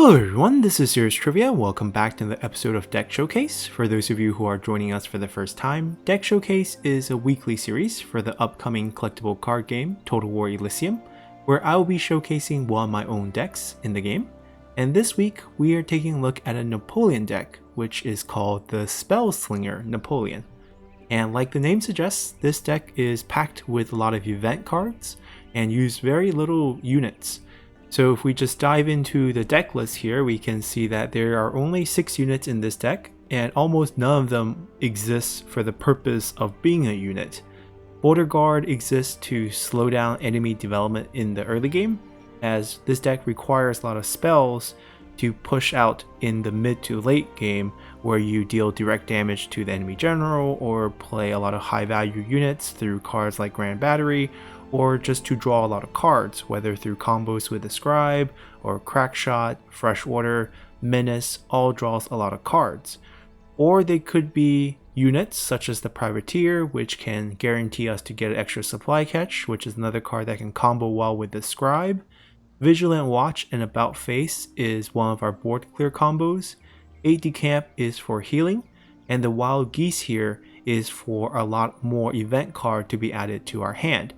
Hello everyone, this is Serious Trivia. Welcome back to the episode of Deck Showcase. For those of you who are joining us for the first time, Deck Showcase is a weekly series for the upcoming collectible card game Total War Elysium, where I will be showcasing one of my own decks in the game. And this week, we are taking a look at a Napoleon deck, which is called the Spell Slinger Napoleon. And like the name suggests, this deck is packed with a lot of event cards and use very little units. So if we just dive into the deck list here, we can see that there are only 6 units in this deck, and almost none of them exist for the purpose of being a unit. Border Guard exists to slow down enemy development in the early game, as this deck requires a lot of spells to push out in the mid to late game, where you deal direct damage to the enemy general or play a lot of high value units through cards like Grand Battery, or just to draw a lot of cards, whether through combos with the Scribe or Crackshot, Fresh Order, Menace, all draws a lot of cards. Or they could be units such as the Privateer, which can guarantee us to get an extra supply catch, which is another card that can combo well with the Scribe. Vigilant Watch and About Face is one of our board clear combos. Aide-de-Camp is for healing, and the Wild Geese here is for a lot more event card to be added to our hand.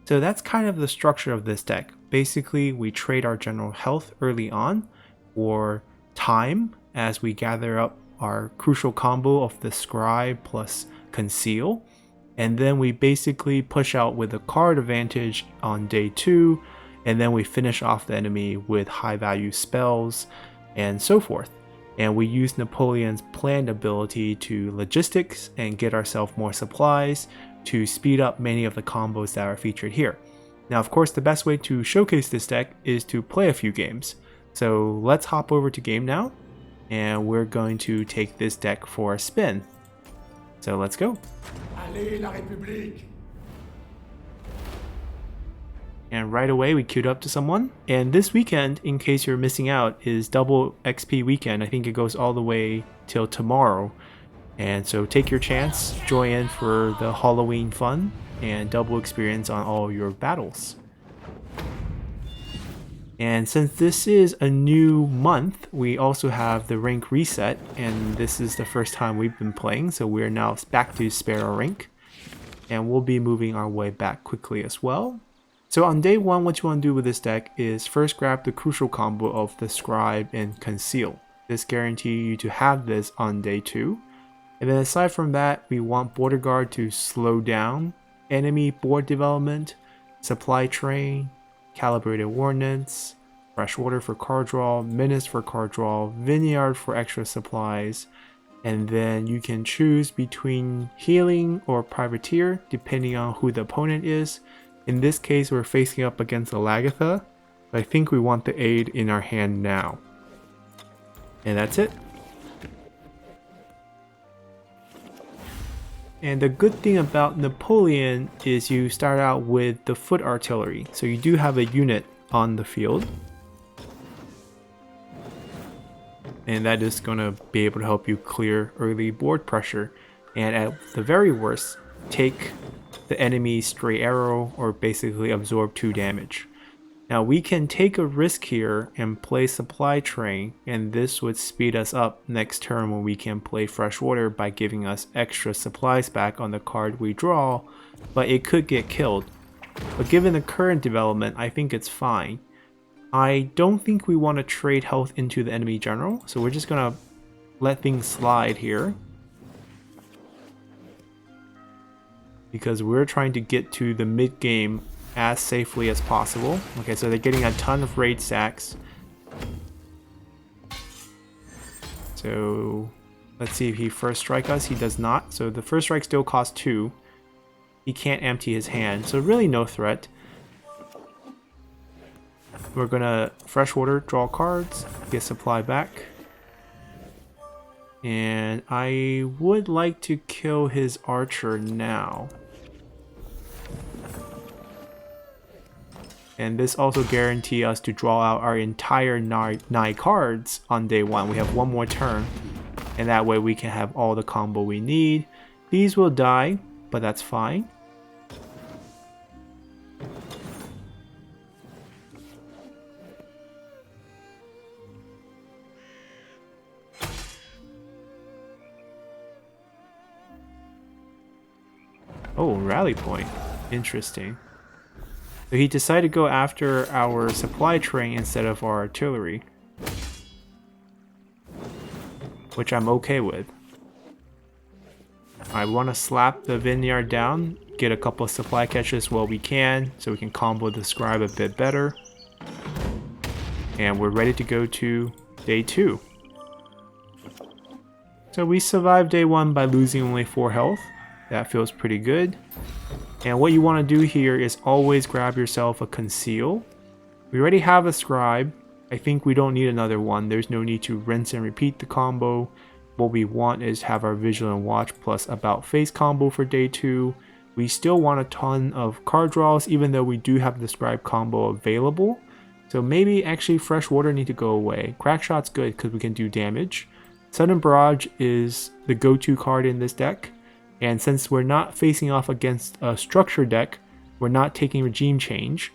So that's kind of the structure of this deck. Basically, we trade our general health early on for time as we gather up our crucial combo of the Scribe plus Conceal. And then we basically push out with a card advantage on day 2. And then we finish off the enemy with high value spells and so forth. And we use Napoleon's planned ability to logistics and get ourselves more supplies to speed up many of the combos that are featured here. Now, of course, the best way to showcase this deck is to play a few games. So let's hop over to game now, and we're going to take this deck for a spin. So let's go. Allez, la République! And right away we queued up to someone. And this weekend, in case you're missing out, is double XP weekend. I think it goes all the way till tomorrow. And so take your chance, join in for the Halloween fun and double experience on all your battles. And since this is a new month, we also have the rank reset, and this is the first time we've been playing, so we're now back to Sparrow rank. And we'll be moving our way back quickly as well. So on day 1, what you want to do with this deck is first grab the crucial combo of the Scribe and Conceal. This guarantees you to have this on day 2. And then aside from that, we want Border Guard to slow down enemy board development, Supply Train, Calibrated Ordnance, Fresh Order for card draw, Menace for card draw, Vineyard for extra supplies, and then you can choose between Healing or Privateer depending on who the opponent is. In this case, we're facing up against a Lagertha, but I think we want the Aide in our hand now. And that's it. And the good thing about Napoleon is you start out with the foot artillery, so you do have a unit on the field. And that is going to be able to help you clear early board pressure, and at the very worst, take the enemy's stray arrow or basically absorb 2 damage. Now we can take a risk here and play Supply Train, and this would speed us up next turn when we can play Fresh Order by giving us extra supplies back on the card we draw, but it could get killed. But given the current development, I think it's fine. I don't think we want to trade health into the enemy general, so we're just going to let things slide here. Because we're trying to get to the mid game as safely as possible. Okay, so they're getting a ton of raid stacks. So let's see if he first strike us. He does not. So the first strike still costs 2. He can't empty his hand, so really no threat. We're gonna Fresh Order, draw cards, get supply back. And I would like to kill his archer now. And this also guarantees us to draw out our entire 9 cards on day 1. We have 1 more turn, and that way we can have all the combo we need. These will die, but that's fine. Oh, rally point. Interesting. So he decided to go after our supply train instead of our artillery, which I'm okay with. I want to slap the Vineyard down, get a couple of supply catches while we can, so we can combo the Scribe a bit better. And we're ready to go to day 2. So we survived day 1 by losing only 4 health. That feels pretty good. And what you want to do here is always grab yourself a Conceal. We already have a Scribe. I think we don't need another one. There's no need to rinse and repeat the combo. What we want is have our Vigilant Watch plus About Face combo for day 2. We still want a ton of card draws, even though we do have the Scribe combo available. So maybe actually Fresh Water need to go away. Crack Shot's good because we can do damage. Sudden Barrage is the go-to card in this deck. And since we're not facing off against a structure deck, we're not taking Regime Change.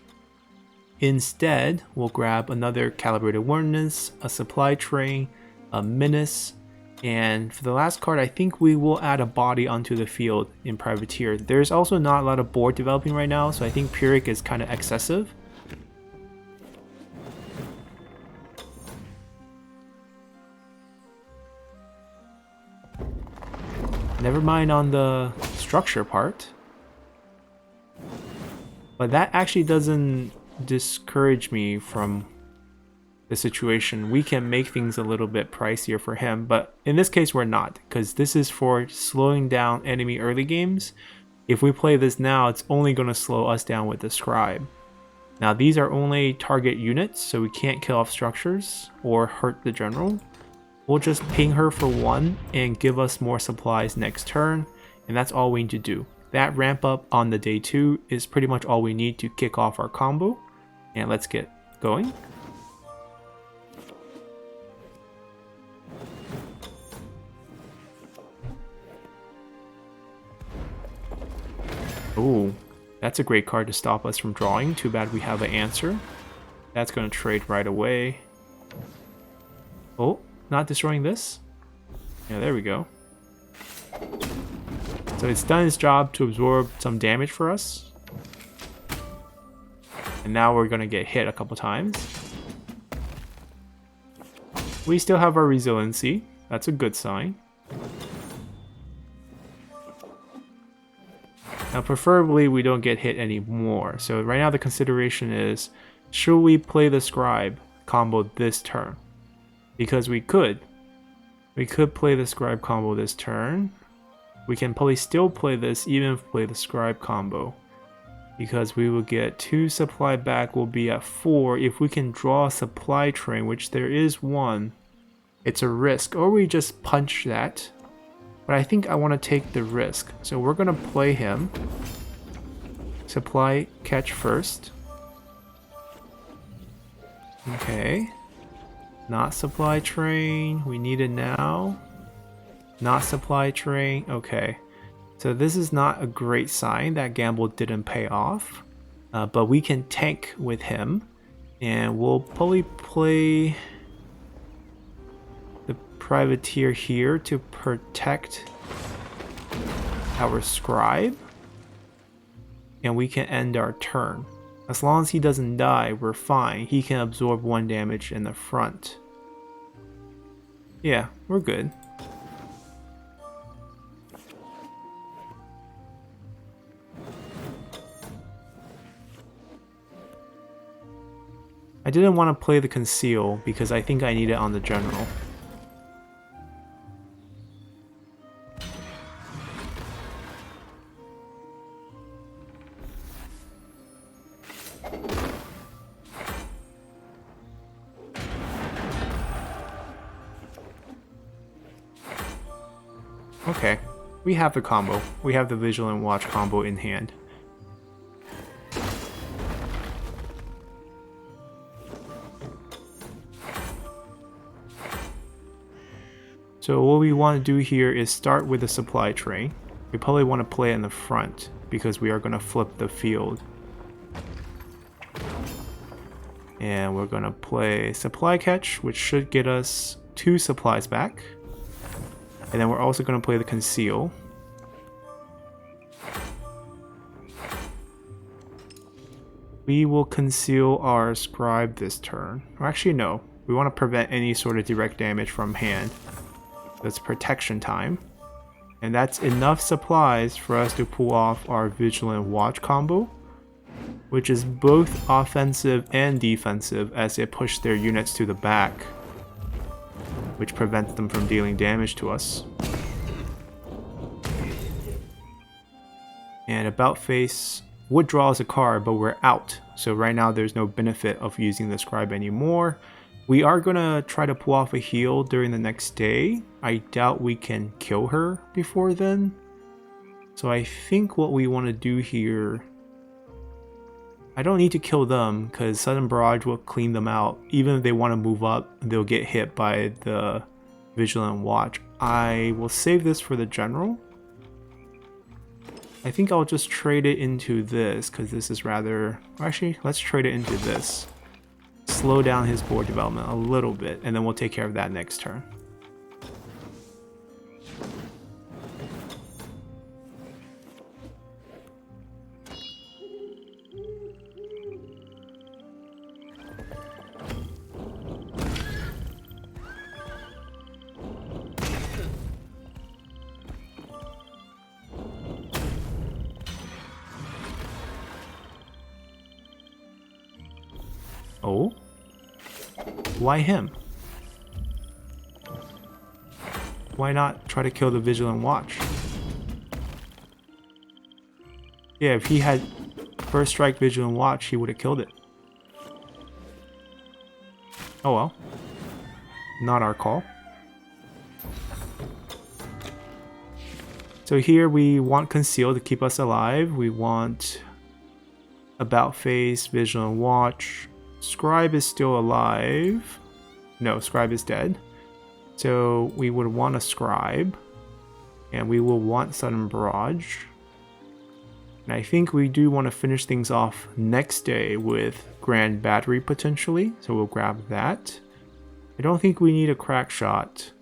Instead, we'll grab another Calibrated Ordnance, a Supply Train, a Menace, and for the last card, I think we will add a body onto the field in Privateer. There's also not a lot of board developing right now, so I think Pyrrhic is kind of excessive. Never mind on the structure part. But that actually doesn't discourage me from the situation. We can make things a little bit pricier for him, but in this case we're not, because this is for slowing down enemy early games. If we play this now, it's only going to slow us down with the Scribe. Now these are only target units, so we can't kill off structures or hurt the general. We'll just ping her for 1 and give us more supplies next turn, and that's all we need to do. That ramp up on the day 2 is pretty much all we need to kick off our combo, and let's get going. Ooh, that's a great card to stop us from drawing. Too bad we have an answer. That's going to trade right away. Oh, not destroying this? Yeah, there we go. So it's done its job to absorb some damage for us. And now we're going to get hit a couple times. We still have our resiliency. That's a good sign. Now preferably we don't get hit anymore. So right now the consideration is, should we play the Scribe combo this turn? Because we could. We could play the Scribe combo this turn. We can probably still play this even if we play the Scribe combo. Because we will get 2 supply back, we'll be at 4. If we can draw a supply train, which there is 1, it's a risk. Or we just punch that. But I think I want to take the risk. So we're going to play him. Supply catch first. Okay. Not supply train. We need it now. Not supply train. Okay. So this is not a great sign. That gamble didn't pay off. But we can tank with him. And we'll probably play the Privateer here to protect our Scribe. And we can end our turn. As long as he doesn't die, we're fine. He can absorb 1 damage in the front. Yeah, we're good. I didn't want to play the Conceal because I think I need it on the general. Okay, we have the combo. We have the Vigilant Watch combo in hand. So what we want to do here is start with the supply train. We probably want to play in the front because we are going to flip the field. And we're going to play supply catch, which should get us 2 supplies back. And then we're also going to play the Conceal. We will conceal our Scribe this turn. Or actually, no. We want to prevent any sort of direct damage from hand. That's protection time. And that's enough supplies for us to pull off our Vigilant Watch combo, which is both offensive and defensive as it pushes their units to the back, which prevents them from dealing damage to us. And About Face would draw us a card, but we're out. So right now there's no benefit of using the Scribe anymore. We are going to try to pull off a heal during the next day. I doubt we can kill her before then. So I think what we want to do here... I don't need to kill them because Sudden Barrage will clean them out. Even if they want to move up, they'll get hit by the Vigilant Watch. I will save this for the general. I think I'll just trade it into this because this is rather... Actually, let's trade it into this. Slow down his board development a little bit, and then we'll take care of that next turn. Oh? Why him? Why not try to kill the Vigilant Watch? Yeah, if he had first strike Vigilant Watch, he would have killed it. Oh well. Not our call. So here we want Conceal to keep us alive. We want About Face, Vigilant Watch. Scribe is still alive. No, Scribe is dead. So we would want a Scribe. And we will want Sudden Barrage. And I think we do want to finish things off next day with Grand Battery potentially. So we'll grab that. I don't think we need a Crack Shot.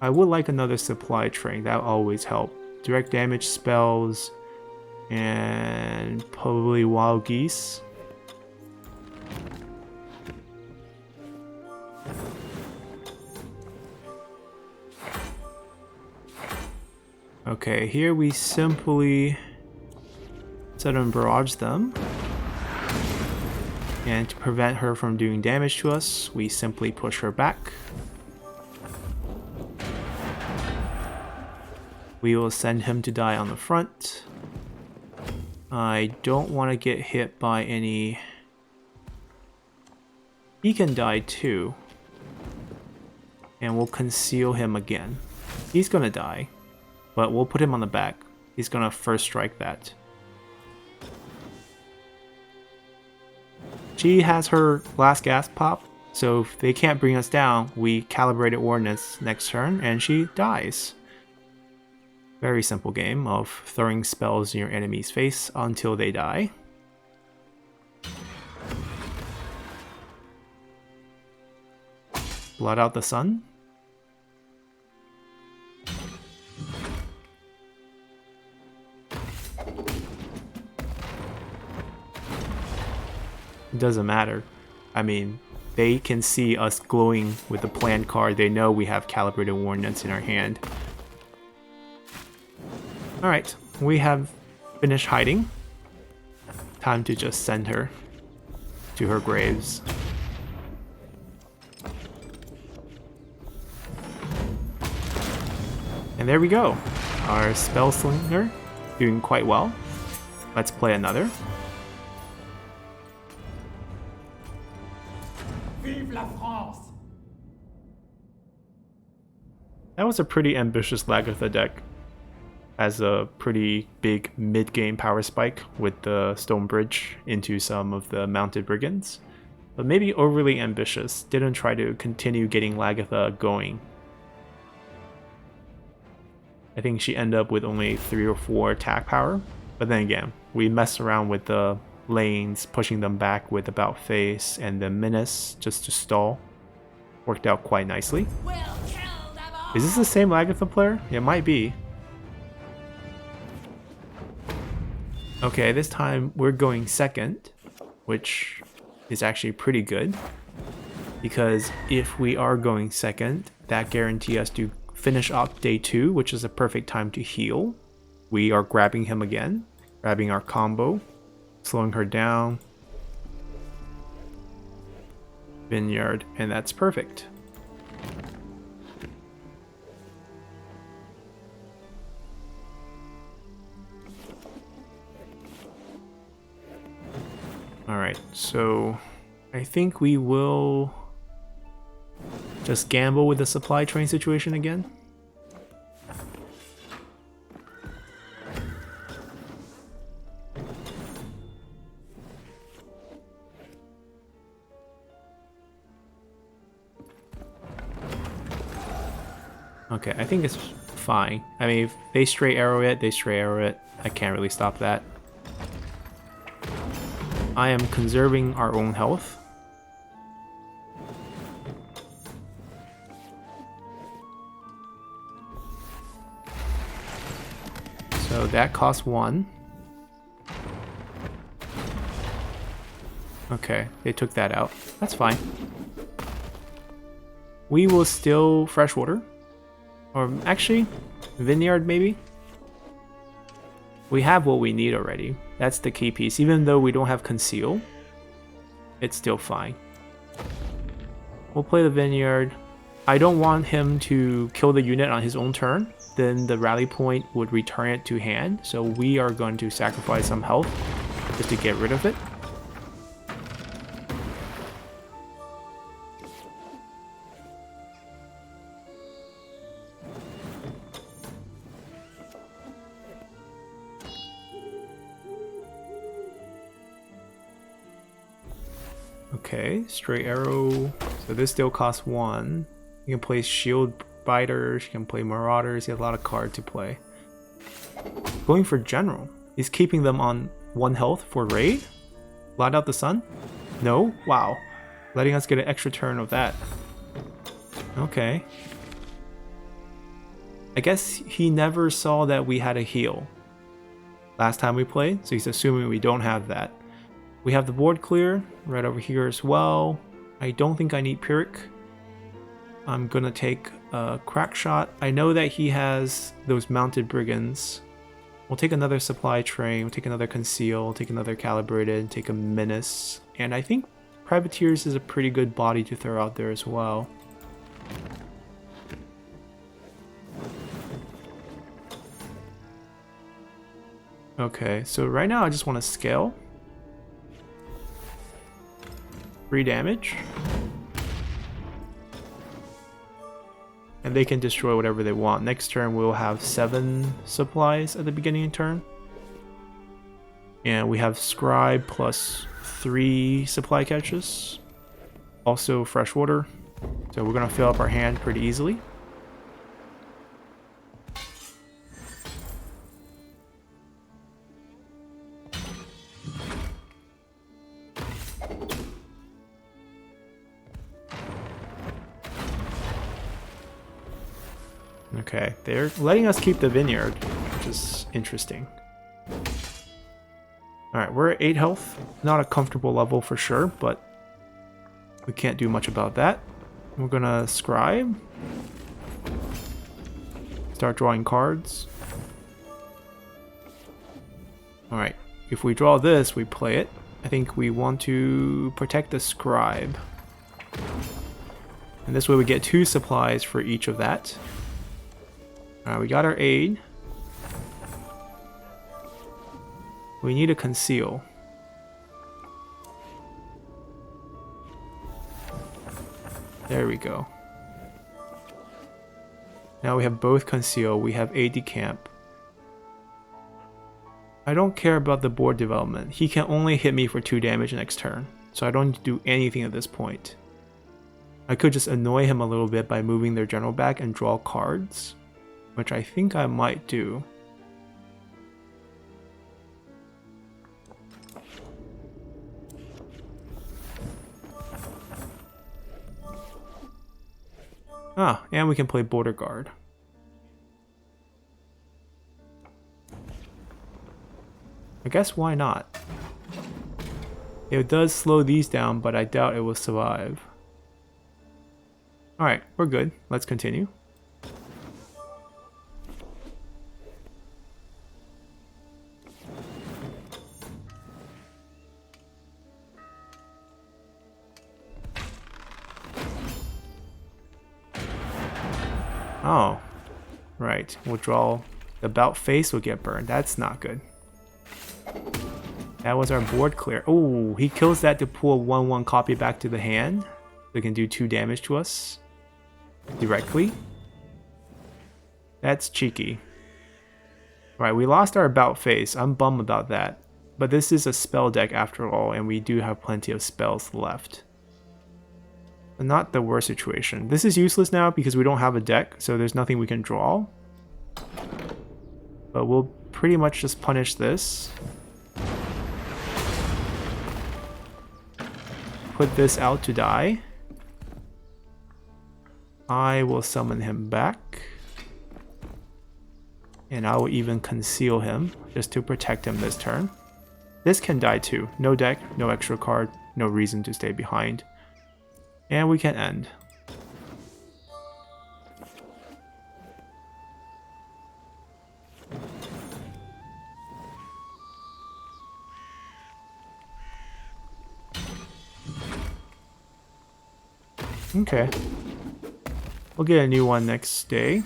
I would like another Supply Train. That would always help. Direct damage spells. And probably Wild Geese. Okay, here we simply Sudden Barrage them. And to prevent her from doing damage to us, we simply push her back. We will send him to die on the front. I don't want to get hit by any... He can die too. And we'll conceal him again. He's gonna die. But we'll put him on the back. He's gonna first strike that. She has her last gas pop, so if they can't bring us down, we Calibrated Ordnance next turn, and she dies. Very simple game of throwing spells in your enemy's face until they die. Blot out the sun. It doesn't matter. I mean, they can see us glowing with the planned card. They know we have Calibrated Ordnance in our hand. Alright, we have finished hiding. Time to just send her to her graves. And there we go. Our Spell Slinger doing quite well. Let's play another. Vive la France! That was a pretty ambitious Lagertha deck. Has a pretty big mid-game power spike with the Stone Bridge into some of the Mounted Brigands. But maybe overly ambitious. Didn't try to continue getting Lagertha going. I think she ended up with only 3 or 4 attack power. But then again, we messed around with the lanes, pushing them back with About Face and the Menace just to stall. Worked out quite nicely. Is this the same Lagertha player? It might be. Okay, this time we're going second. which is actually pretty good. Because if we are going second, that guarantees us to finish off day 2, which is a perfect time to heal. We are grabbing him again, grabbing our combo, slowing her down. Vineyard, and that's perfect. Alright, so I think we will just gamble with the supply train situation again. Okay, I think it's fine. I mean, if they straight arrow it, they straight arrow it. I can't really stop that. I am conserving our own health. So that costs 1. Okay, they took that out. That's fine. We will still freshwater. Or actually, Vineyard maybe? We have what we need already. That's the key piece. Even though we don't have Conceal, it's still fine. We'll play the Vineyard. I don't want him to kill the unit on his own turn. Then the rally point would return it to hand. So we are going to sacrifice some health just to get rid of it. Okay, straight arrow. So this still costs 1. You can play shield biters, you can play marauders, you have a lot of cards to play. Going for general. He's keeping them on 1 health for raid? Light out the sun? No? Wow. Letting us get an extra turn of that. Okay. I guess he never saw that we had a heal last time we played, so he's assuming we don't have that. We have the board clear right over here as well. I don't think I need Pyrrhic. I'm gonna take a crack shot. I know that he has those mounted brigands. We'll take another supply train, we'll take another Conceal, take another Calibrated, take a Menace. And I think Privateers is a pretty good body to throw out there as well. Okay, so right now I just want to scale. 3 damage. And they can destroy whatever they want. Next turn we'll have 7 supplies at the beginning of turn. And we have Scribe plus 3 supply catches. Also freshwater. So we're going to fill up our hand pretty easily. Okay, they're letting us keep the Vineyard, which is interesting. Alright, we're at 8 health. Not a comfortable level for sure, but we can't do much about that. We're gonna Scribe. Start drawing cards. Alright, if we draw this, we play it. I think we want to protect the Scribe. And this way we get 2 supplies for each of that. Alright, we got our aid. We need a Conceal. There we go. Now we have both Conceal, we have Aide-de-Camp. I don't care about the board development. He can only hit me for 2 damage next turn, so I don't do anything at this point. I could just annoy him a little bit by moving their general back and draw cards, which I think I might do. Ah, and we can play Border Guard. I guess why not? It does slow these down, but I doubt it will survive. Alright, we're good. Let's continue. Oh, right. We'll draw the bout face will get burned. That's not good. That was our board clear. Oh, he kills that to pull a 1/1 copy back to the hand. They can do 2 damage to us directly. That's cheeky. Right, we lost our bout face. I'm bummed about that. But this is a spell deck after all, and we do have plenty of spells left. Not the worst situation. This is useless now because we don't have a deck, so there's nothing we can draw. But we'll pretty much just punish this. Put this out to die. I will summon him back. And I will even conceal him just to protect him this turn. This can die too. No deck, no extra card, no reason to stay behind. And we can end. Okay. We'll get a new one next day.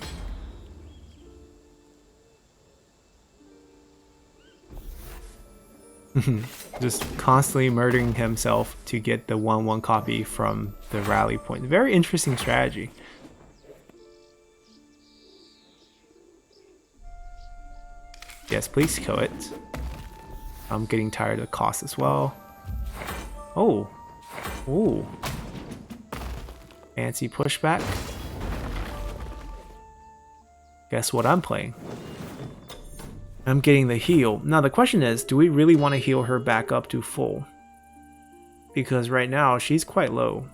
Just constantly murdering himself to get the 1/1 copy from the rally point. Very interesting strategy. Yes, please kill it. I'm getting tired of the cost as well. Oh. Oh. Fancy pushback. Guess what I'm playing? I'm getting the heal. Now the question is, do we really want to heal her back up to full? Because right now she's quite low.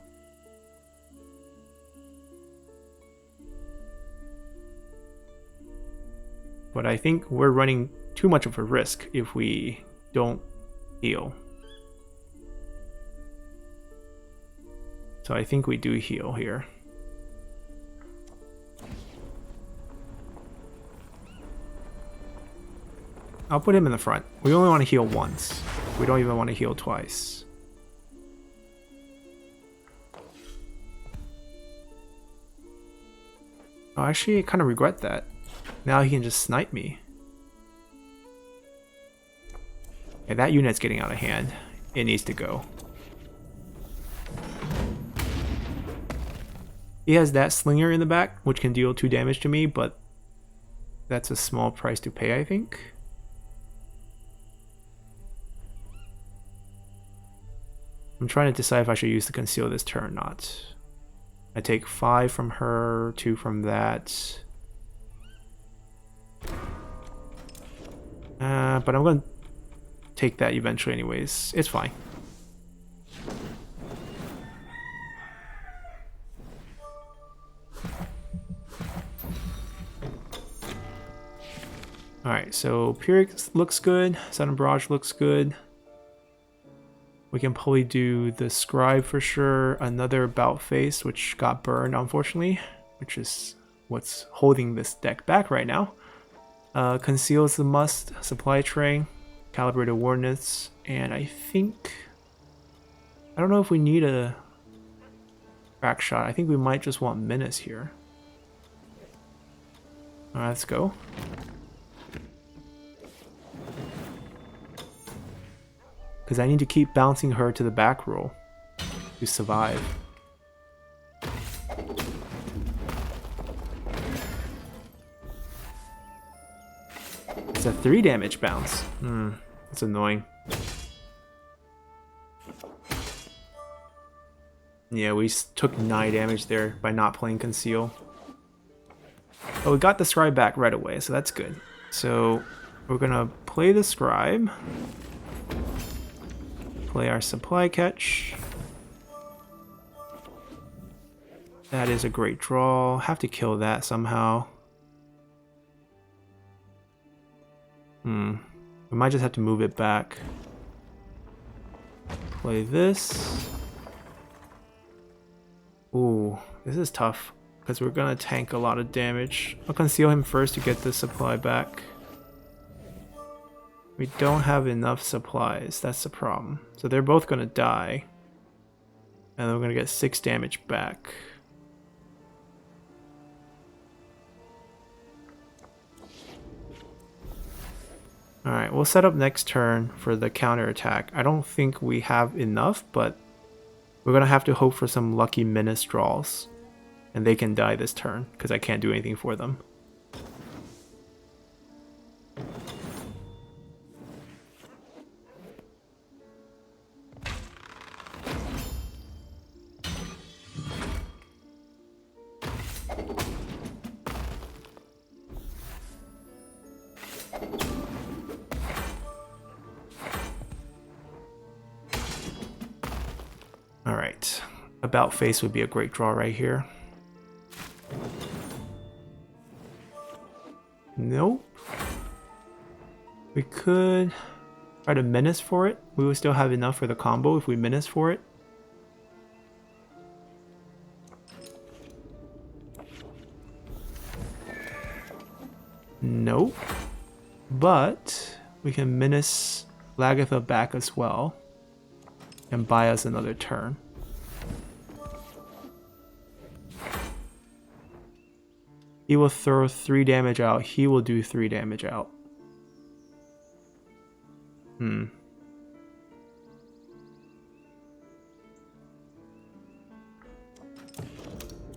But I think we're running too much of a risk if we don't heal. So I think we do heal here. I'll put him in the front. We only want to heal once. We don't even want to heal twice. Oh, actually, I kind of regret that. Now he can just snipe me. Okay, that unit's getting out of hand. It needs to go. He has that Slinger in the back, which can deal 2 damage to me, but that's a small price to pay, I think. I'm trying to decide if I should use the Conceal this turn or not. I take 5 from her, 2 from that. But I'm going to take that eventually anyways. It's fine. Alright, so Pyrrhic looks good. Sudden Barrage looks good. We can probably do the Scribe for sure. Another Bout Face, which got burned, unfortunately, which is what's holding this deck back right now. Conceal is the must. Supply Tray, Calibrated Ordnance, and I think... I don't know if we need a crack shot. I think we might just want Menace here. Alright, let's go. Because I need to keep bouncing her to the back row to survive. It's a 3 damage bounce. That's annoying. Yeah, we took 9 damage there by not playing Conceal. But we got the Scribe back right away, so that's good. So we're gonna play the Scribe. Play our supply catch. That is a great draw. Have to kill that somehow. We might just have to move it back. Play this. Ooh, this is tough because we're gonna tank a lot of damage. I'll conceal him first to get the supply back. We don't have enough supplies, that's the problem. So they're both gonna die. And then we're gonna get 6 damage back. Alright, we'll set up next turn for the counter attack. I don't think we have enough, but we're gonna have to hope for some lucky Menace draws. And they can die this turn, because I can't do anything for them. Alright, about face would be a great draw right here. Nope. We could try to Menace for it. We would still have enough for the combo if we Menace for it. Nope. But we can Menace Lagertha back as well. And buy us another turn. He will throw 3 damage out. He will do 3 damage out.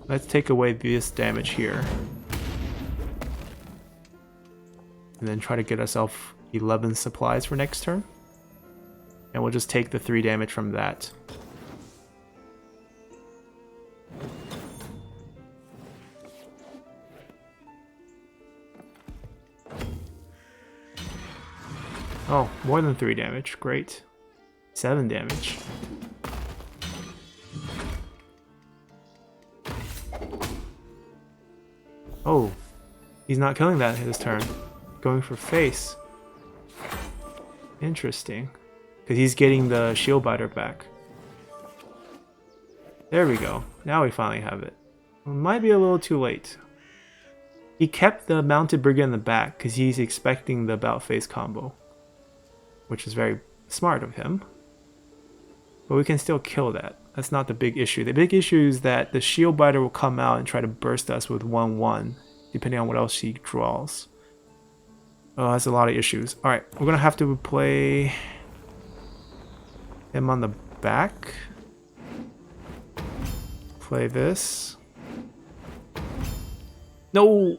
Let's take away this damage here. And then try to get ourselves 11 supplies for next turn. And we'll just take the 3 damage from that. Oh, more than 3 damage. Great. 7 damage. Oh, he's not killing that this turn. Going for face. Interesting. Because he's getting the shield biter back. There we go. Now we finally have it. It might be a little too late. He kept the mounted brigand in the back because he's expecting the about face combo. Which is very smart of him. But we can still kill that. That's not the big issue. The big issue is that the shield biter will come out and try to burst us with 1-1. Depending on what else he draws. Oh, that's a lot of issues. Alright, we're going to have to play him on the back. Play this. No!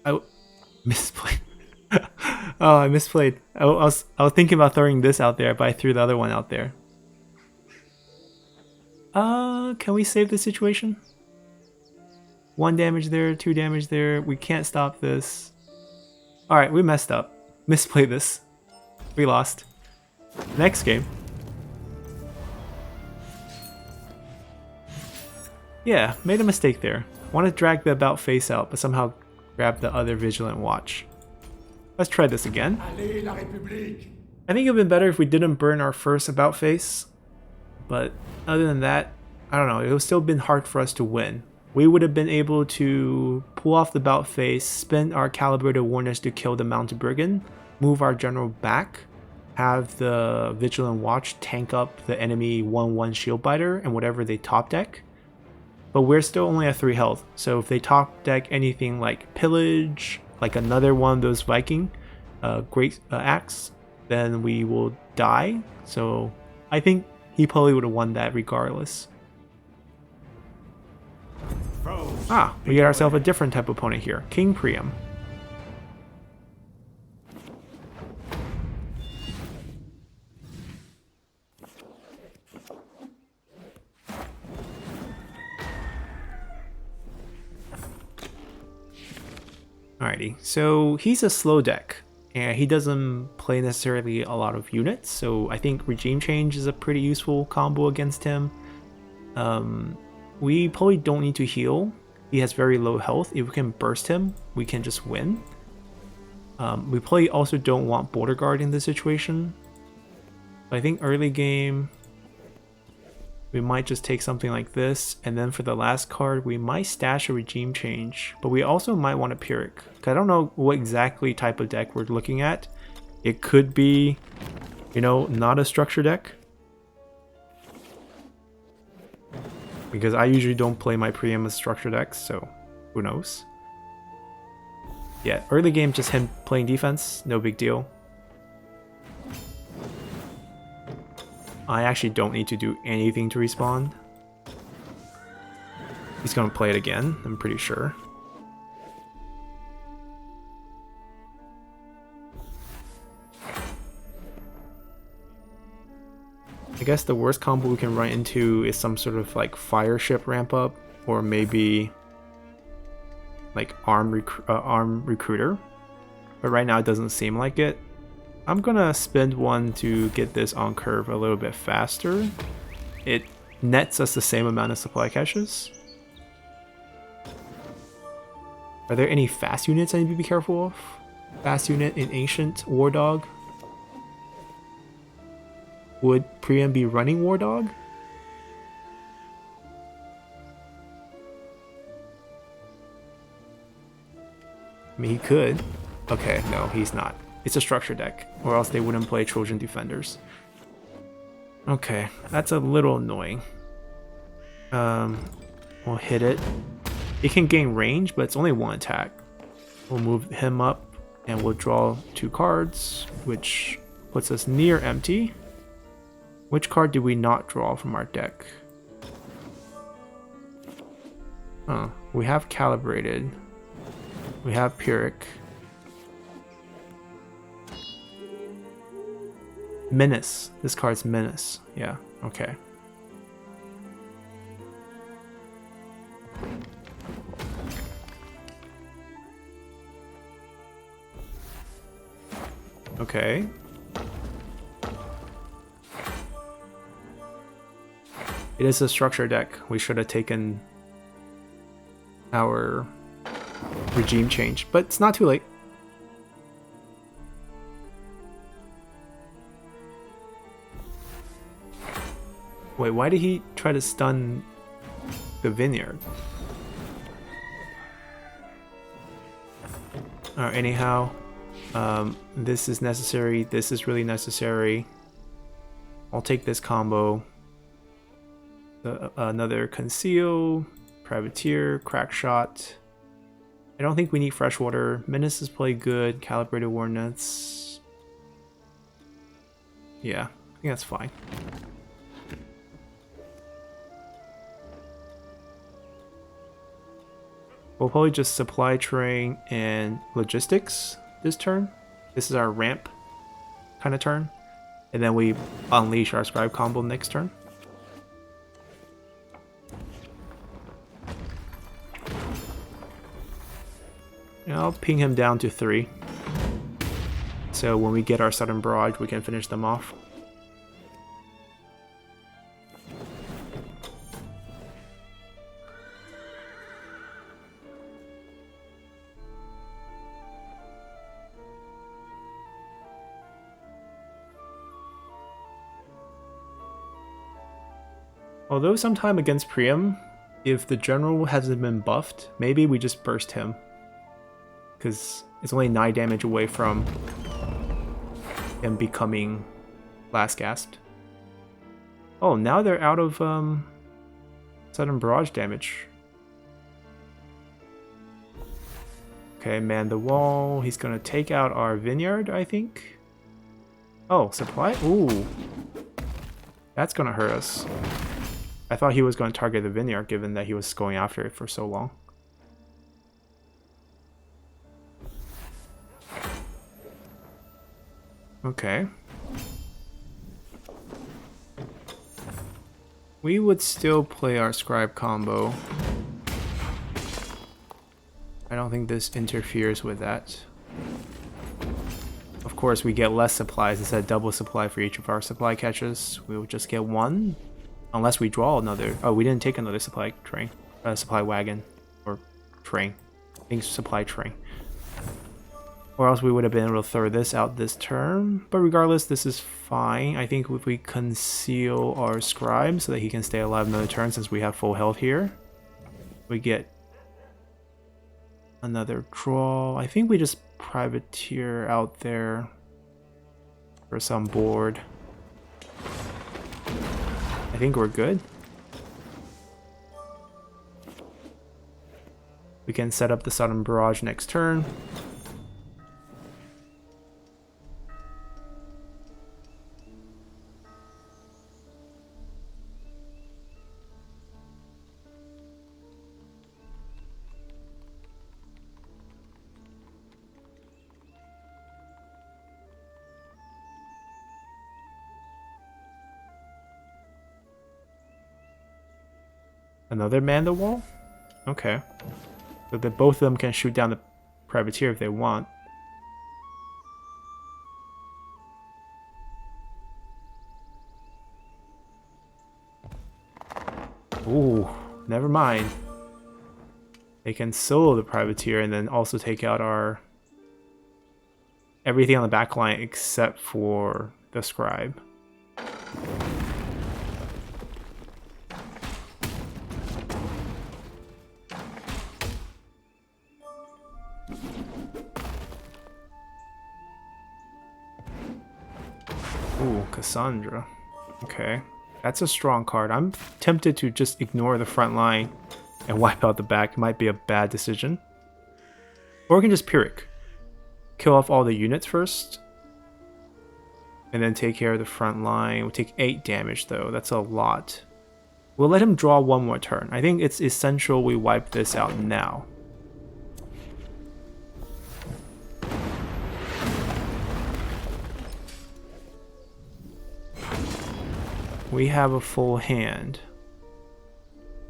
I misplayed. Oh, I misplayed. I was thinking about throwing this out there, but I threw the other one out there. Can we save the situation? 1 damage there, 2 damage there. We can't stop this. Alright, we messed up. Misplayed this. We lost. Next game. Yeah, made a mistake there. Want to drag the about face out, but somehow grab the other Vigilant Watch. Let's try this again. I think it would have been better if we didn't burn our first about face. But other than that, I don't know, it would still been hard for us to win. We would have been able to pull off the about face, spend our Calibrated Ordnance to kill the mounted brigand, move our general back, have the Vigilant Watch tank up the enemy 1-1 shield biter and whatever they top deck. But we're still only at 3 health, so if they top deck anything like Pillage, like another one of those Viking great axe, then we will die. So I think he probably would have won that regardless. Ah, we get ourselves a different type of opponent here. King Priam. Alrighty, so he's a slow deck, and he doesn't play necessarily a lot of units, so I think Regime Change is a pretty useful combo against him. We probably don't need to heal. He has very low health. If we can burst him, we can just win. We probably also don't want Border Guard in this situation. But I think early game, we might just take something like this, and then for the last card, we might stash a regime change, but we also might want a Pyrrhic. I don't know what exactly type of deck we're looking at. It could be, you know, not a structure deck. Because I usually don't play my Priam as structure decks, so who knows. Yeah, early game, just him playing defense, no big deal. I actually don't need to do anything to respawn. He's gonna play it again, I'm pretty sure. I guess the worst combo we can run into is some sort of like fire ship ramp up, or maybe like arm recruiter. But right now it doesn't seem like it. I'm gonna spend one to get this on curve a little bit faster. It nets us the same amount of supply caches. Are there any fast units I need to be careful of? Fast unit in Ancient War Dog? Would Priam be running War Dog? I mean, he could. Okay, no, he's not. It's a structure deck, or else they wouldn't play Trojan Defenders. Okay, that's a little annoying. We'll hit it. It can gain range, but it's only one attack. We'll move him up, and we'll draw 2 cards, which puts us near empty. Which card did we not draw from our deck? We have Calibrated. We have Pyrrhic. Menace. This card's Menace. Yeah, okay. Okay. It is a structure deck. We should have taken our regime change, but it's not too late. Wait, why did he try to stun the Vineyard? Anyhow, this is necessary. This is really necessary. I'll take this combo. Another Conceal, Privateer, Crackshot. I don't think we need Freshwater. Menace is play good. Calibrated Ordnance. Yeah, I think that's fine. We'll probably just supply train and logistics this turn. This is our ramp kind of turn. And then we unleash our Scribe combo next turn. And I'll ping him down to 3. So when we get our Southern Barrage, we can finish them off. Although sometime against Priam, if the general hasn't been buffed, maybe we just burst him. Because it's only 9 damage away from him becoming Last Gasp. Oh, now they're out of Southern Barrage damage. Okay, man the wall. He's gonna take out our Vineyard, I think. Oh, supply? Ooh. That's gonna hurt us. I thought he was going to target the Vineyard, given that he was going after it for so long. Okay. We would still play our Scribe combo. I don't think this interferes with that. Of course, we get less supplies instead of double supply for each of our supply catches. We will just get 1. Unless we draw another. Oh, we didn't take another supply train. Supply wagon. Or train. I think supply train. Or else we would have been able to throw this out this turn. But regardless, this is fine. I think if we conceal our Scribe so that he can stay alive another turn since we have full health here, we get another draw. I think we just Privateer out there for some board. I think we're good. We can set up the Southern Barrage next turn. Another man the wall? Okay. So that both of them can shoot down the Privateer if they want. Ooh, never mind. They can solo the Privateer and then also take out our everything on the back line except for the Scribe. Ooh, Cassandra. Okay. That's a strong card. I'm tempted to just ignore the front line and wipe out the back. It might be a bad decision. Or we can just Pyrrhic. Kill off all the units first. And then take care of the front line. We'll take 8 damage though. That's a lot. We'll let him draw one more turn. I think it's essential we wipe this out now. We have a full hand.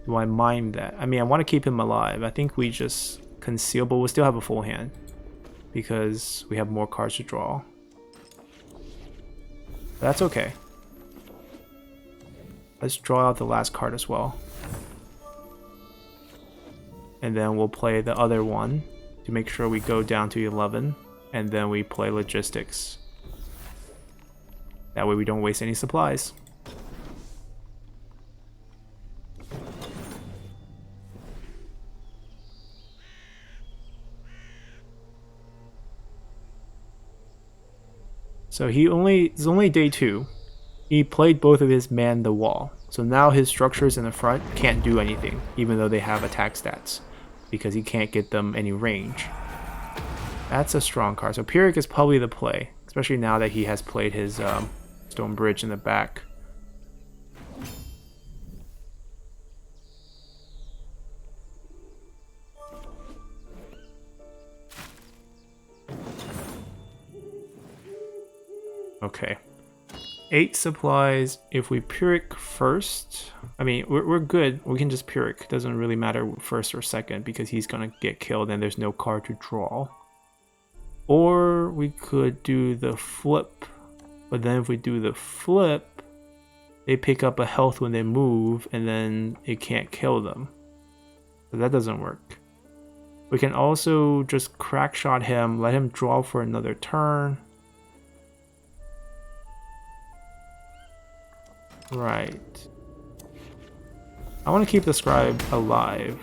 Do I mind that? I mean, I want to keep him alive. I think we just conceal, but we'll still have a full hand because we have more cards to draw. That's okay. Let's draw out the last card as well. And then we'll play the other one to make sure we go down to 11. And then we play logistics. That way we don't waste any supplies. So it's only day 2. He played both of his man the wall. So now his structures in the front can't do anything, even though they have attack stats, because he can't get them any range. That's a strong card. So Pyrrhic is probably the play, especially now that he has played his stone bridge in the back. Okay. 8 supplies. If we Pyrrhic first, I mean, we're good. We can just Pyrrhic. Doesn't really matter first or second because he's gonna get killed and there's no card to draw. Or we could do the flip. But then if we do the flip, they pick up a health when they move and then it can't kill them. So that doesn't work. We can also just crack shot him, let him draw for another turn. Right. I want to keep the Scribe alive.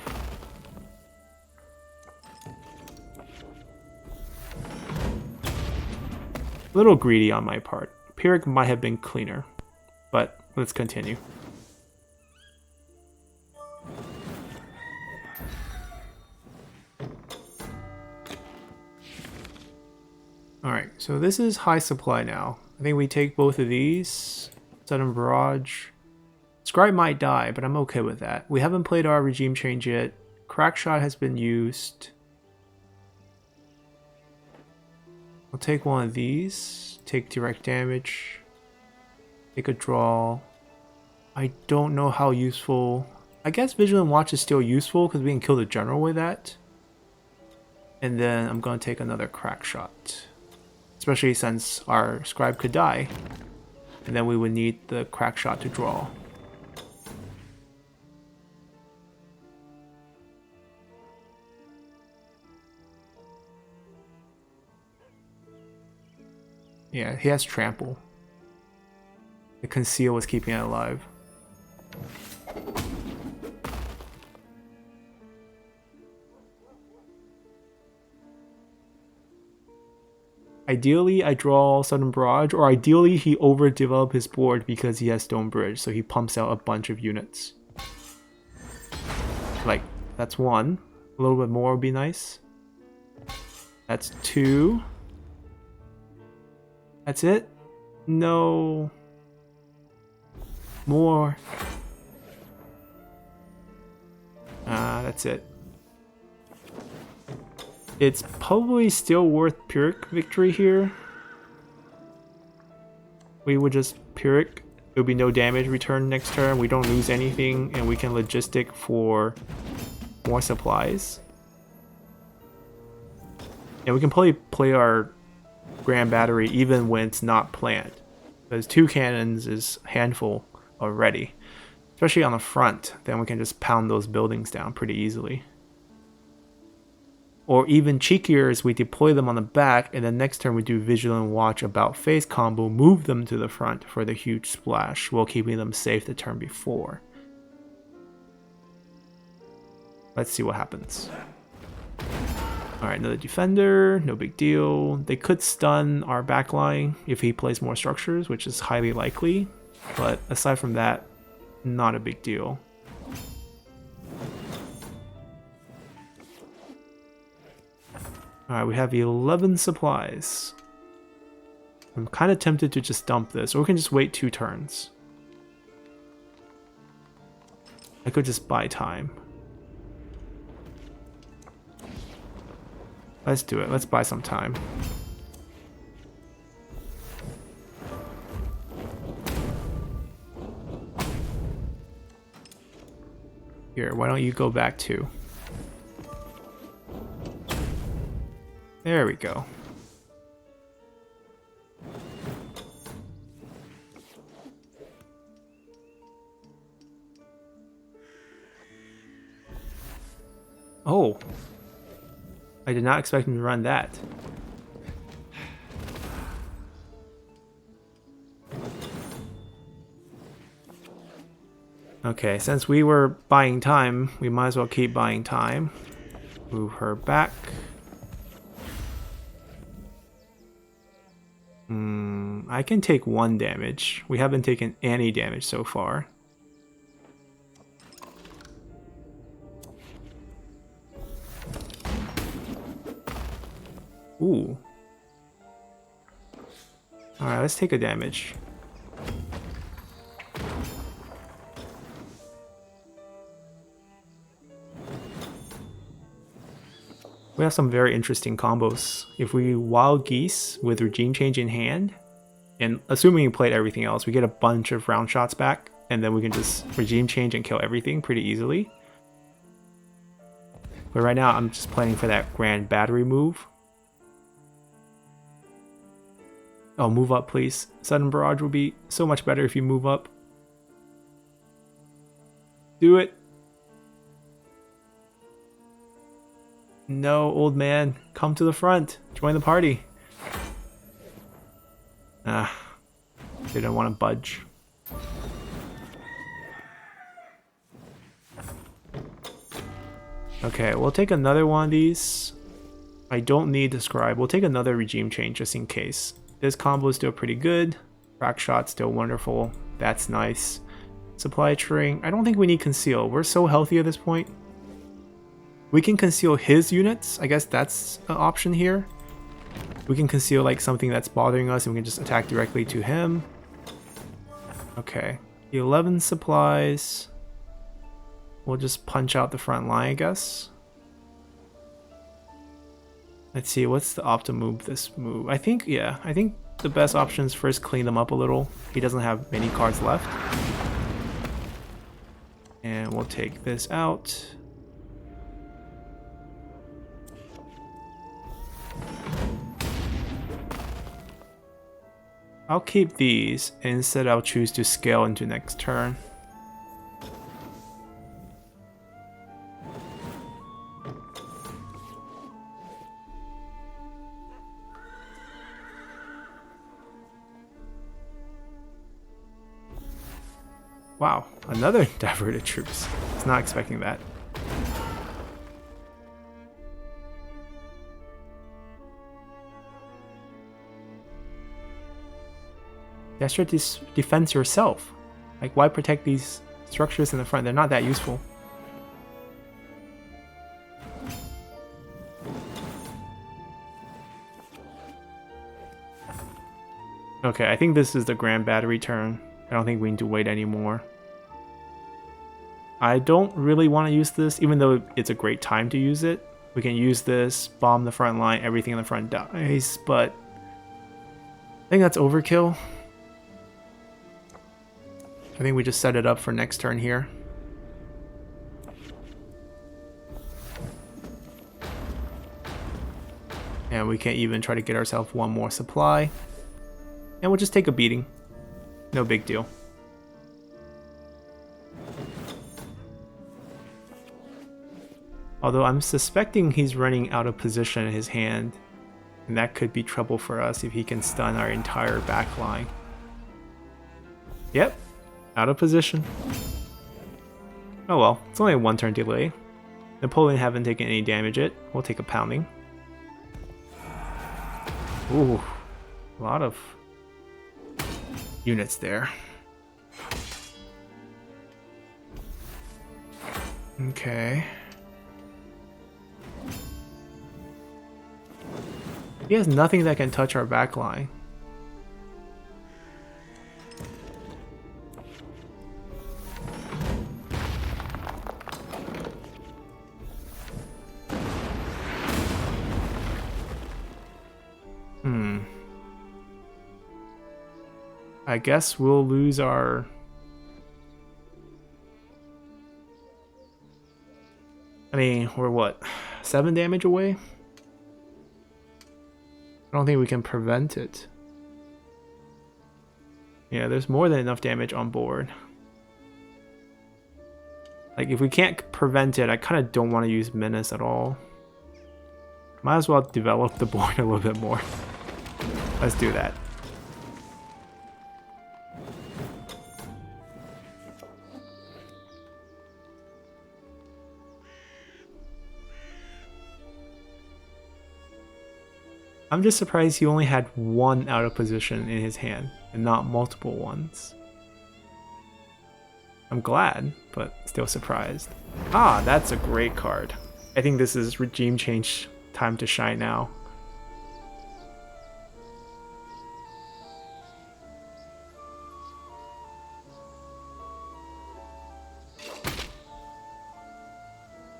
A little greedy on my part. Pyrrhic might have been cleaner, but let's continue. Alright, so this is high supply now. I think we take both of these. Sudden Barrage. Scribe might die, but I'm okay with that. We haven't played our regime change yet. Crack shot has been used. I'll take one of these. Take direct damage. Take a draw. I don't know how useful. I guess Vigilant Watch is still useful because we can kill the general with that. And then I'm going to take another crack shot. Especially since our Scribe could die. And then we would need the crack shot to draw. Yeah, he has trample. The Conceal was keeping it alive. Ideally, I draw Sudden Barrage, or ideally he overdevelop his board because he has Stone Bridge, so he pumps out a bunch of units. Like, that's one. A little bit more would be nice. That's two. That's it? No. More. That's it. It's probably still worth Pyrrhic Victory here. We would just Pyrrhic. There'll be no damage return next turn. We don't lose anything, and we can logistic for more supplies. And we can probably play our Grand Battery even when it's not planned. Because 2 cannons is a handful already. Especially on the front, then we can just pound those buildings down pretty easily. Or even cheekier is we deploy them on the back, and then next turn we do Vigilant Watch about face combo, move them to the front for the huge splash, while keeping them safe the turn before. Let's see what happens. Alright, another defender, no big deal. They could stun our backline if he plays more structures, which is highly likely. But aside from that, not a big deal. Alright, we have 11 supplies. I'm kind of tempted to just dump this, or we can just wait 2 turns. I could just buy time. Let's do it. Let's buy some time. Here, why don't you go back too? There we go. Oh. I did not expect him to run that. Okay, since we were buying time, we might as well keep buying time. Move her back. I can take 1 damage. We haven't taken any damage so far. Ooh. Alright, let's take a damage. We have some very interesting combos. If we Wild Geese with Regime Change in hand, and assuming you played everything else, we get a bunch of round shots back, and then we can just Regime Change and kill everything pretty easily. But right now, I'm just planning for that Grand Battery move. Oh, move up, please. Sudden Barrage will be so much better if you move up. Do it. No, old man. Come to the front. Join the party. They don't want to budge. Okay, we'll take another one of these. I don't need the Scribe. We'll take another Regime Change just in case. This combo is still pretty good. Rack Shot still wonderful. That's nice. Supply Train. I don't think we need Conceal. We're so healthy at this point. We can conceal his units. I guess that's an option here. We can conceal like something that's bothering us and we can just attack directly to him. Okay. 11 supplies. We'll just punch out the front line, I guess. Let's see, what's the optimum move this move? I think the best option is first clean them up a little. He doesn't have many cards left. And we'll take this out. I'll keep these, and instead I'll choose to scale into next turn. Wow, another diverted troops. I was not expecting that. Destra defends yourself. Like, why protect these structures in the front? They're not that useful. Okay, I think this is the Grand Battery turn. I don't think we need to wait anymore. I don't really want to use this, even though it's a great time to use it. We can use this, bomb the front line, everything in the front dies, but I think that's overkill. I think we just set it up for next turn here. And we can't even try to get ourselves one more supply. And we'll just take a beating. No big deal. Although I'm suspecting he's running out of position in his hand. And that could be trouble for us if he can stun our entire back line. Yep. Out of position. Oh well, it's only a 1 turn delay. Napoleon haven't taken any damage yet. We'll take a pounding. Ooh, a lot of units there. Okay. He has nothing that can touch our back line. I guess we'll lose our... I mean, we're what? 7 damage away? I don't think we can prevent it. Yeah, there's more than enough damage on board. Like, if we can't prevent it, I kind of don't want to use Menace at all. Might as well develop the board a little bit more. Let's do that. I'm just surprised he only had 1 out of position in his hand and not multiple ones. I'm glad, but still surprised. Ah, that's a great card. I think this is regime change time to shine now.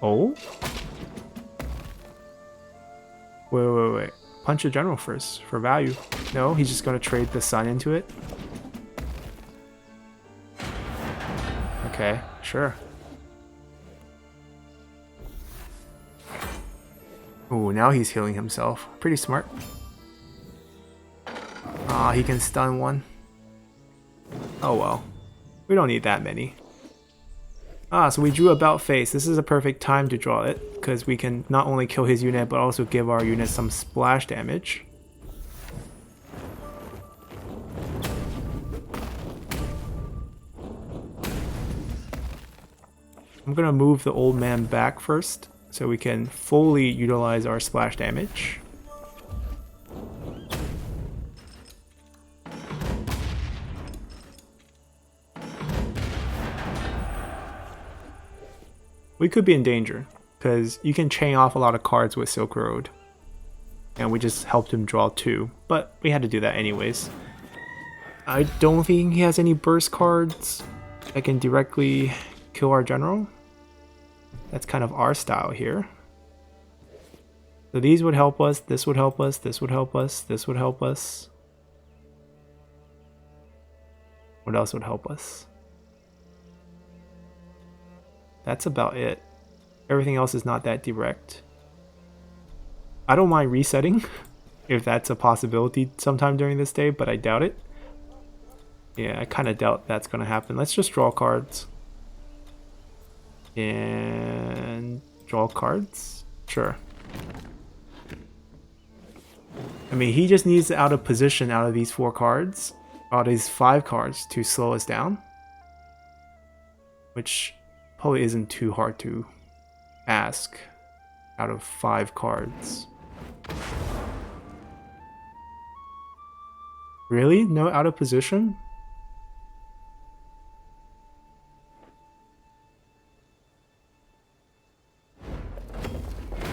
Oh? Wait. Punch a general first for value. No, he's just going to trade the sun into it. Okay, sure. Ooh, now he's healing himself. Pretty smart. Ah, he can stun one. Oh well. We don't need that many. Ah, so we drew about face. This is a perfect time to draw it, because we can not only kill his unit, but also give our unit some splash damage. I'm gonna move the old man back first, so we can fully utilize our splash damage. We could be in danger, because you can chain off a lot of cards with Silk Road. And we just helped him draw 2, but we had to do that anyways. I don't think he has any burst cards that can directly kill our general. That's kind of our style here. So these would help us, this would help us, this would help us, this would help us. What else would help us? That's about it. Everything else is not that direct. I don't mind resetting if that's a possibility sometime during this day, but I doubt it. Yeah, I kind of doubt that's going to happen. Let's just draw cards. And draw cards? Sure. I mean, he just needs out of position out of these 4 cards, out of these 5 cards to slow us down. which probably isn't too hard to ask out of 5 cards. Really? No out of position?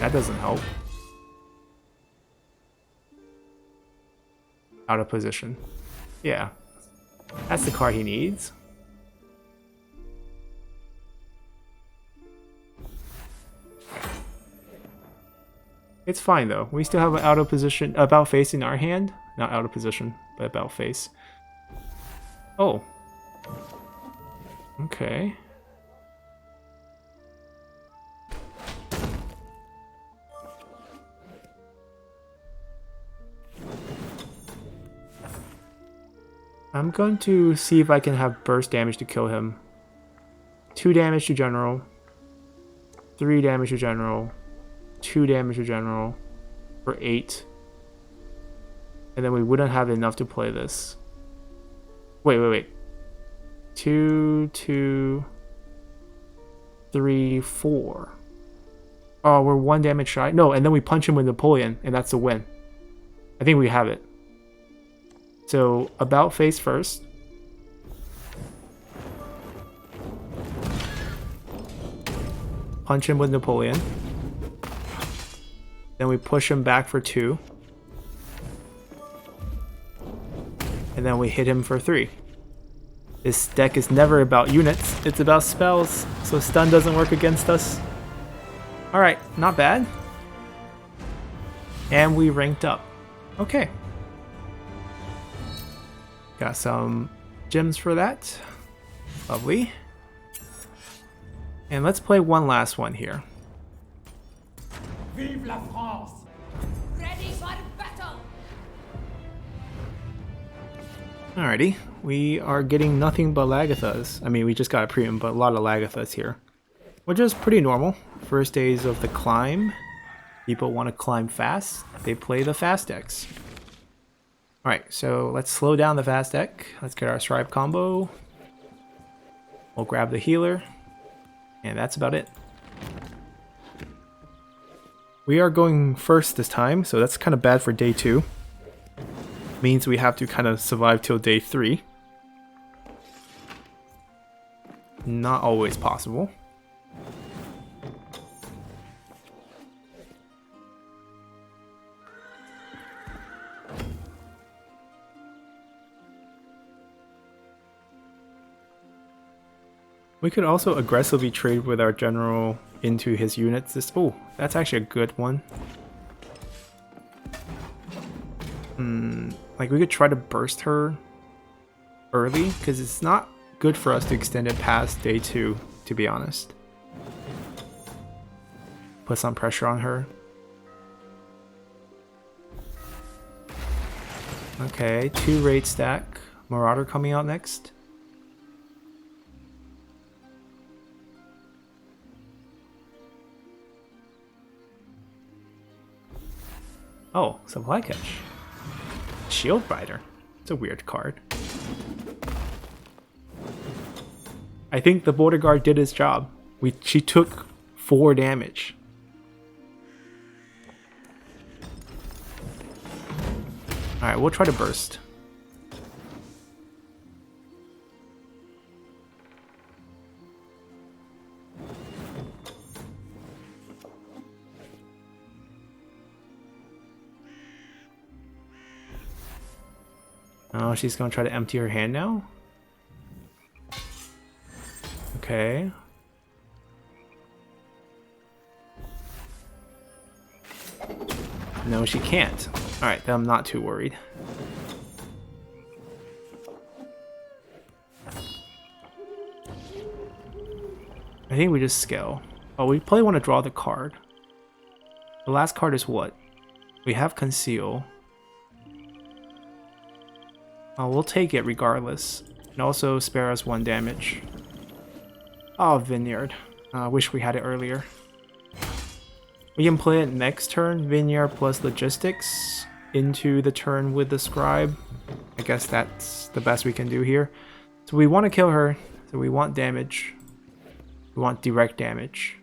That doesn't help. Out of position. Yeah. That's the card he needs. It's fine though. We still have an out of position, about face in our hand. Not out of position, but about face. Oh. Okay. I'm going to see if I can have burst damage to kill him. 2 damage to general. 3 damage to general. 2 damage to general. For 8. And then we wouldn't have enough to play this. Wait. 2, 2, 3, 4. Oh, we're 1 damage shy. No, and then we punch him with Napoleon, and that's a win. I think we have it. So, about face first. Punch him with Napoleon. Then we push him back for 2. And then we hit him for 3. This deck is never about units, it's about spells, so stun doesn't work against us. Alright, not bad. And we ranked up. Okay. Got some gems for that. Lovely. And let's play one last one here. Vive la France! Ready for battle! Alrighty. We are getting nothing but Lagerthas. I mean, we just got a Priam, but a lot of Lagerthas here. Which is pretty normal. First days of the climb. People want to climb fast. They play the fast decks. Alright, so let's slow down the fast deck. Let's get our Scribe combo. We'll grab the healer. And that's about it. We are going first this time, so that's kind of bad for day 2. Means we have to kind of survive till day 3. Not always possible. We could also aggressively trade with our general into his units. Oh, that's actually a good one. Like we could try to burst her early, because it's not good for us to extend it past day 2, to be honest. Put some pressure on her. Okay, 2 raid stack. Marauder coming out next. Oh, supply catch. Shield Rider. It's a weird card. I think the border guard did his job. She took 4 damage. Alright, we'll try to burst. Oh, she's gonna try to empty her hand now? Okay. No, she can't. Alright, then I'm not too worried. I think we just scale. Oh, we probably want to draw the card. The last card is what? We have Conceal. Oh, we'll take it regardless. And also spare us 1 damage. Oh, Vineyard. I wish we had it earlier. We can play it next turn. Vineyard plus Logistics into the turn with the Scribe. I guess that's the best we can do here. So we want to kill her. So we want damage. We want direct damage.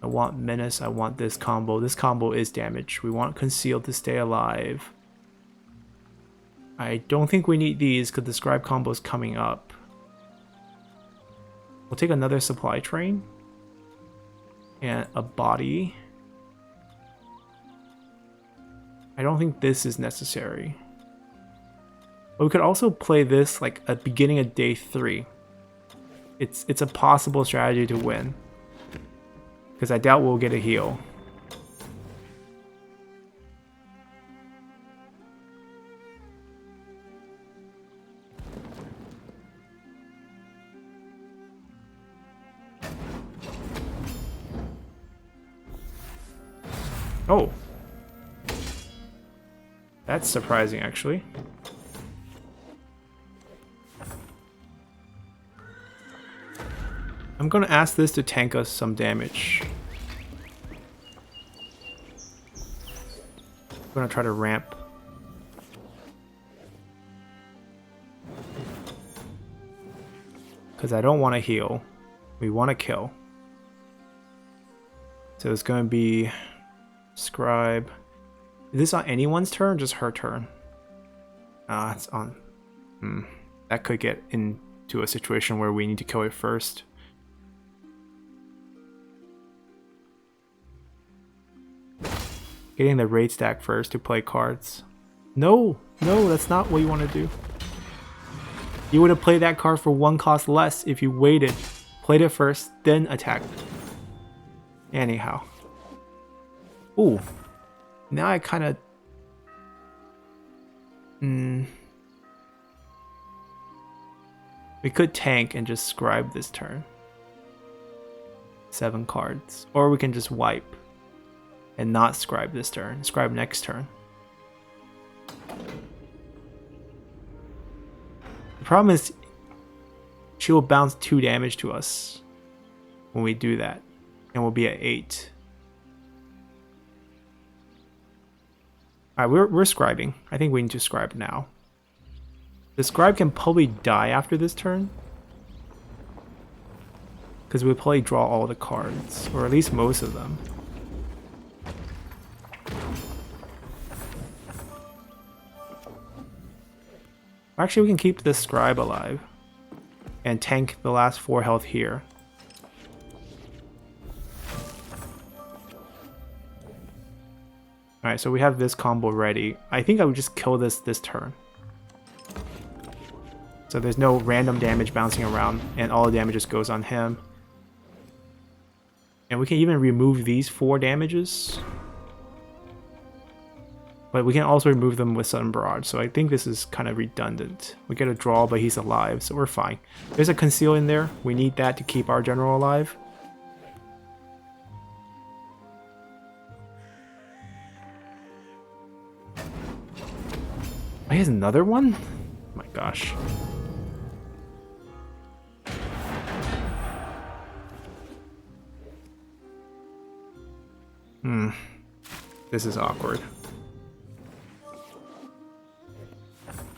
I want Menace. I want this combo. This combo is damage. We want Conceal to stay alive. I don't think we need these because the Scribe combo is coming up. We'll take another supply train. And a body. I don't think this is necessary. But we could also play this like at beginning of day 3. It's a possible strategy to win. Because I doubt we'll get a heal. Oh. That's surprising, actually. I'm gonna ask this to tank us some damage. I'm gonna try to ramp. Because I don't want to heal. We want to kill. So it's gonna be Scribe. Is this on anyone's turn? Just her turn. It's on. That could get into a situation where we need to kill it first. Getting the raid stack first to play cards. No, that's not what you want to do. You would have played that card for 1 cost less if you waited, played it first, then attacked. Anyhow. Ooh. Now I kind of... We could tank and just Scribe this turn. 7 cards. Or we can just wipe. And not Scribe this turn. Scribe next turn. The problem is she will bounce 2 damage to us when we do that. And we'll be at 8. Alright, we're scribing. I think we need to scribe now. The Scribe can probably die after this turn. Because we'll probably draw all the cards. Or at least most of them. Actually, we can keep this Scribe alive. And tank the last 4 health here. Alright, so we have this combo ready. I think I would just kill this turn. So there's no random damage bouncing around, and all the damage just goes on him. And we can even remove these 4 damages. But we can also remove them with Sudden Barrage, so I think this is kind of redundant. We get a draw, but he's alive, so we're fine. There's a Conceal in there. We need that to keep our general alive. Oh, he has another one? Oh my gosh. This is awkward.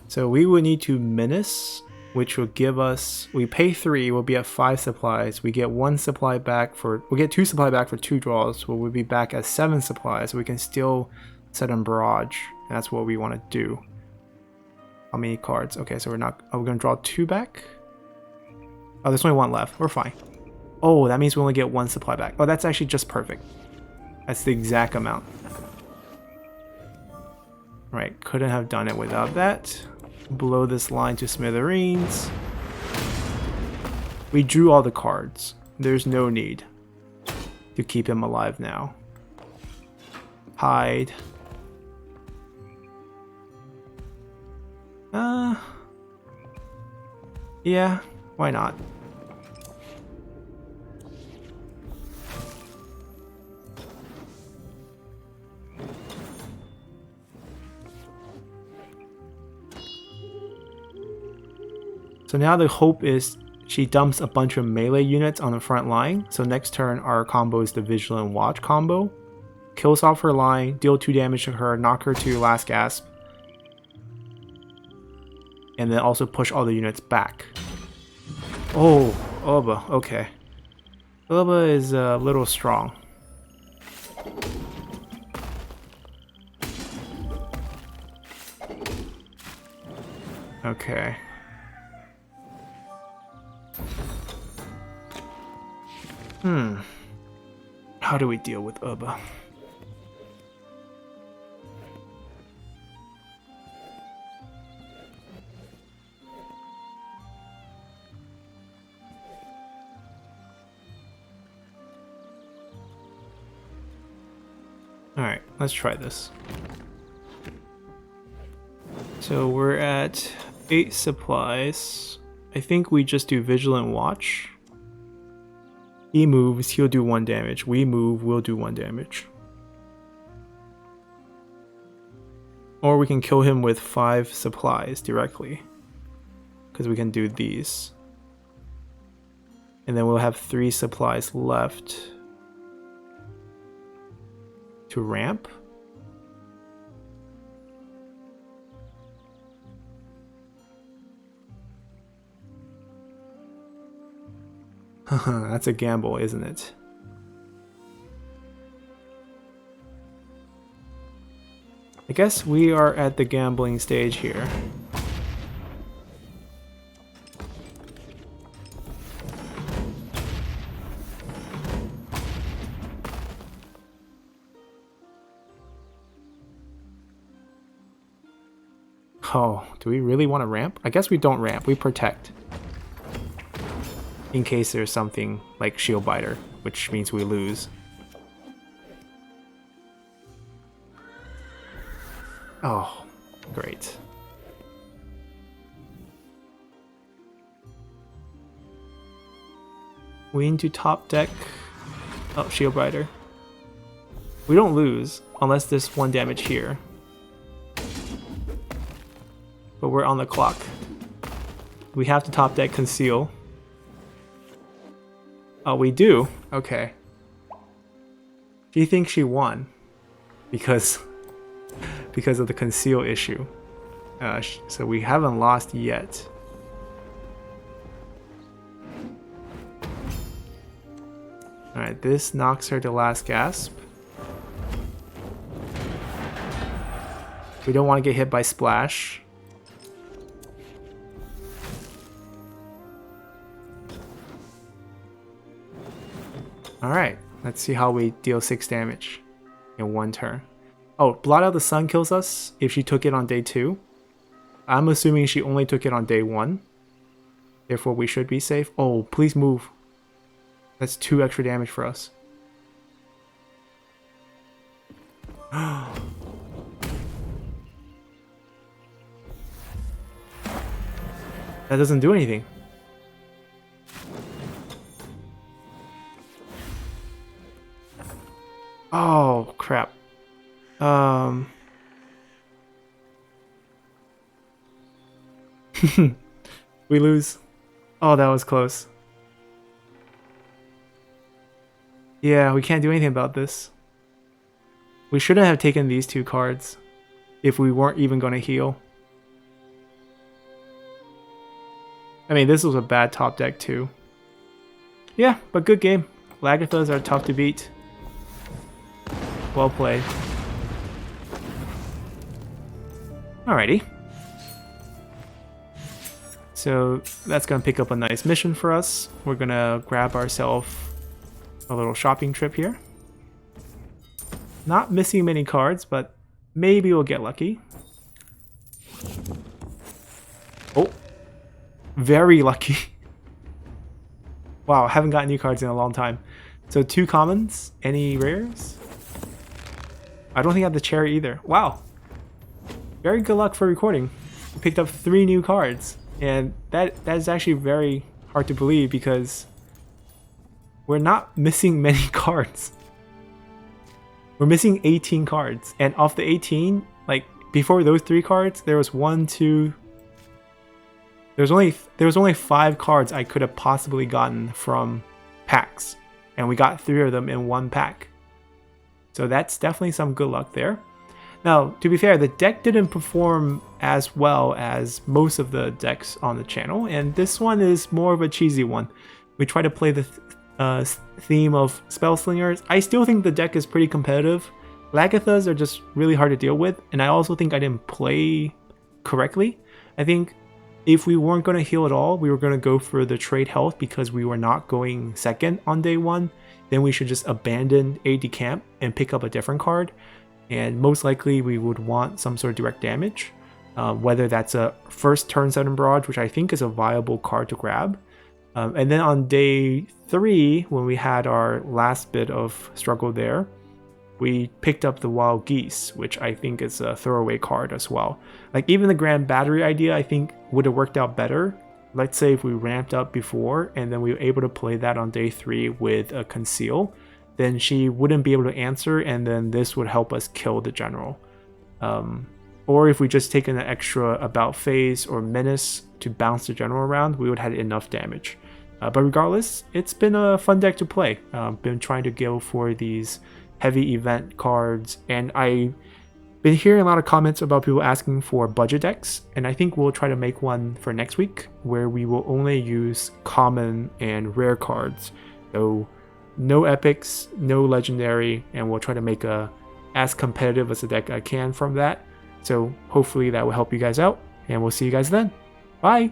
So we will need to Menace, which will give us, we pay 3, we'll be at 5 supplies. We get 1 supply back for, we'll get 2 supply back for 2 draws. So we'll be back at 7 supplies. We can still set on Barrage. That's what we want to do. How many cards? Okay, so we're not, are we going to draw 2 back? Oh, there's only 1 left. We're fine. Oh, that means we only get 1 supply back. Oh, that's actually just perfect. That's the exact amount. Right, couldn't have done it without that. Blow this line to smithereens. We drew all the cards. There's no need to keep him alive now. Hide. Yeah, why not? So now the hope is she dumps a bunch of melee units on the front line. So next turn our combo is the Vigilant Watch combo. Kills off her line, deal 2 damage to her, knock her to last gasp. And then also push all the units back. Oh, okay. Urba is a little strong. Okay. How do we deal with Urba? Alright, let's try this. So we're at 8 supplies. I think we just do Vigilant Watch. He moves, he'll do 1 damage. We move, we'll do 1 damage. Or we can kill him with 5 supplies directly. Because we can do these. And then we'll have 3 supplies left to ramp. That's a gamble, isn't it? I guess we are at the gambling stage here. Oh, do we really want to ramp? I guess we don't ramp, we protect. In case there's something like Shield Biter, which means we lose. Oh, great. We need to top deck. Oh, Shield Biter. We don't lose unless there's 1 damage here. But we're on the clock. We have to top deck Conceal. Oh, we do? Okay. She thinks she won. Because of the Conceal issue. So we haven't lost yet. Alright, this knocks her to last gasp. We don't want to get hit by Splash. Alright, let's see how we deal 6 damage in 1 turn. Oh, Blot Out the Sun kills us if she took it on day 2. I'm assuming she only took it on day 1. Therefore, we should be safe. Oh, please move. That's 2 extra damage for us. That doesn't do anything. Oh, crap. We lose. Oh, that was close. Yeah, we can't do anything about this. We shouldn't have taken these 2 cards if we weren't even going to heal. I mean, this was a bad top deck too. Yeah, but good game. Lagerthas are tough to beat. Well played. Alrighty. So that's going to pick up a nice mission for us. We're going to grab ourselves a little shopping trip here. Not missing many cards, but maybe we'll get lucky. Oh, very lucky. Wow, I haven't gotten new cards in a long time. So 2 commons, any rares? I don't think I have the cherry either. Wow. Very good luck for recording. We picked up 3 new cards. And that is actually very hard to believe because we're not missing many cards. We're missing 18 cards. And off the 18, like before those 3 cards, there was 1, 2. There was only 5 cards I could have possibly gotten from packs. And we got 3 of them in 1 pack. So that's definitely some good luck there. Now, to be fair, the deck didn't perform as well as most of the decks on the channel, and this one is more of a cheesy one. We try to play the theme of spell slingers, I still think the deck is pretty competitive. Lagerthas are just really hard to deal with, and I also think I didn't play correctly. I think if we weren't going to heal at all, we were going to go for the trade health because we were not going second on day one. Then we should just abandon Aide-de-Camp and pick up a different card. And most likely we would want some sort of direct damage. Whether that's a first turn 7 Barrage, which I think is a viable card to grab. And then on day 3, when we had our last bit of struggle there, we picked up the Wild Geese, which I think is a throwaway card as well. Like even the Grand Battery idea I think would have worked out better. Let's say if we ramped up before and then we were able to play that on day 3 with a Conceal, then she wouldn't be able to answer, and then this would help us kill the general. Or if we just taken an extra About Phase or Menace to bounce the general around, we would have had enough damage. But regardless, it's been a fun deck to play. Been trying to go for these heavy event cards, and I've been hearing a lot of comments about people asking for budget decks, and I think we'll try to make one for next week where we will only use common and rare cards. So no epics, no legendary, and we'll try to make as competitive as a deck I can from that. So hopefully that will help you guys out, and we'll see you guys then. Bye!